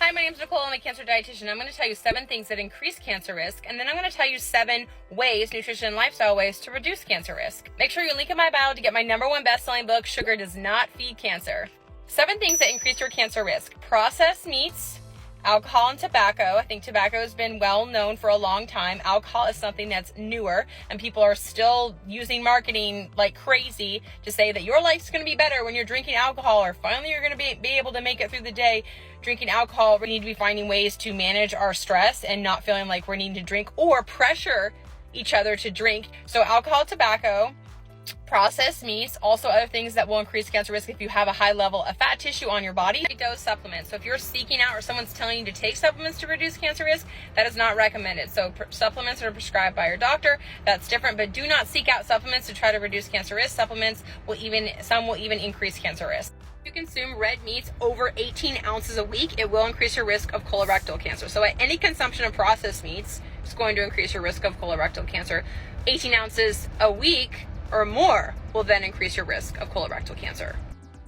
Hi, my name is Nicole. I'm a cancer dietitian. I'm going to tell you 7 things that increase cancer risk, and then I'm going to tell you 7 ways, nutrition and lifestyle ways, to reduce cancer risk. Make sure you link in my bio to get my #1 best-selling book, Sugar Does Not Feed Cancer. 7 things that increase your cancer risk: processed meats, alcohol and tobacco. I think tobacco has been well known for a long time. Alcohol is something that's newer, and people are still using marketing like crazy to say that your life's going to be better when you're drinking alcohol, or finally you're going to be able to make it through the day drinking alcohol. We need to be finding ways to manage our stress and not feeling like we're needing to drink or pressure each other to drink. So alcohol, tobacco, processed meats, also other things that will increase cancer risk if you have a high level of fat tissue on your body. Dose supplements. So if you're seeking out or someone's telling you to take supplements to reduce cancer risk, that is not recommended. So supplements are prescribed by your doctor. That's different, but do not seek out supplements to try to reduce cancer risk. Supplements some will even increase cancer risk. If you consume red meats over 18 ounces a week, it will increase your risk of colorectal cancer. So at any consumption of processed meats, it's going to increase your risk of colorectal cancer. 18 ounces a week or more will then increase your risk of colorectal cancer.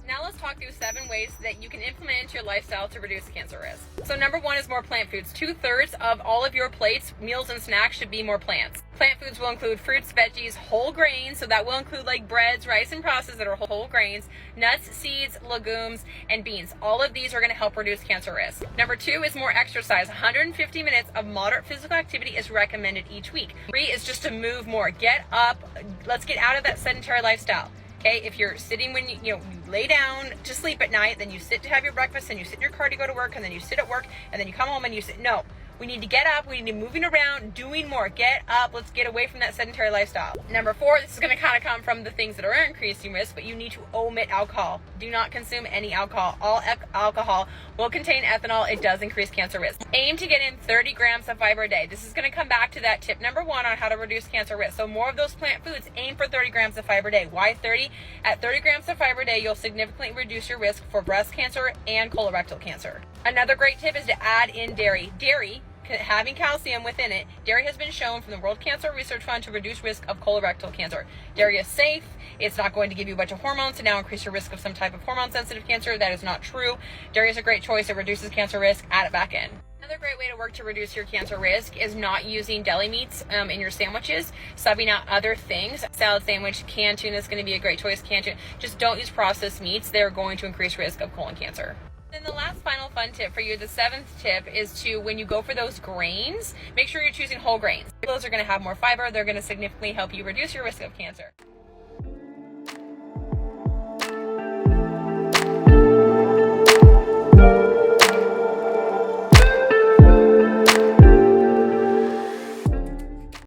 Now let's talk through 7 ways that you can implement into your lifestyle to reduce cancer risk. So #1 is more plant foods. 2/3 of all of your plates, meals, and snacks should be more plants. Plant foods will include fruits, veggies, whole grains, so that will include like breads, rice, and pastas that are whole grains, nuts, seeds, legumes, and beans. All of these are going to help reduce cancer risk. #2 is more exercise. 150 minutes of moderate physical activity is recommended each week. 3 is just to move more. Get up. Let's get out of that sedentary lifestyle. Okay, if you're sitting when you lay down to sleep at night, then you sit to have your breakfast, and you sit in your car to go to work, and then you sit at work, and then you come home and you sit. No, we need to get up. We need to be moving around, doing more. Get up. Let's get away from that sedentary lifestyle. #4, this is going to kind of come from the things that are increasing risk, but you need to omit alcohol. Do not consume any alcohol. All alcohol will contain ethanol. It does increase cancer risk. Aim to get in 30 grams of fiber a day. This is going to come back to that tip #1 on how to reduce cancer risk. So more of those plant foods. Aim for 30 grams of fiber a day. Why 30? At 30 grams of fiber a day, you'll significantly reduce your risk for breast cancer and colorectal cancer. Another great tip is to add in dairy. Dairy, having calcium within it, dairy has been shown from the World Cancer Research Fund to reduce risk of colorectal cancer. Dairy is safe. It's not going to give you a bunch of hormones to now increase your risk of some type of hormone-sensitive cancer. That is not true. Dairy is a great choice. It reduces cancer risk. Add it back in. Another great way to work to reduce your cancer risk is not using deli meats in your sandwiches, subbing out other things. Salad sandwich, canned tuna is going to be a great choice. Canned tuna. Just don't use processed meats. They're going to increase risk of colon cancer. Then the last final fun tip for you, the 7th tip, is to, when you go for those grains, make sure you're choosing whole grains. Those are going to have more fiber. They're going to significantly help you reduce your risk of cancer.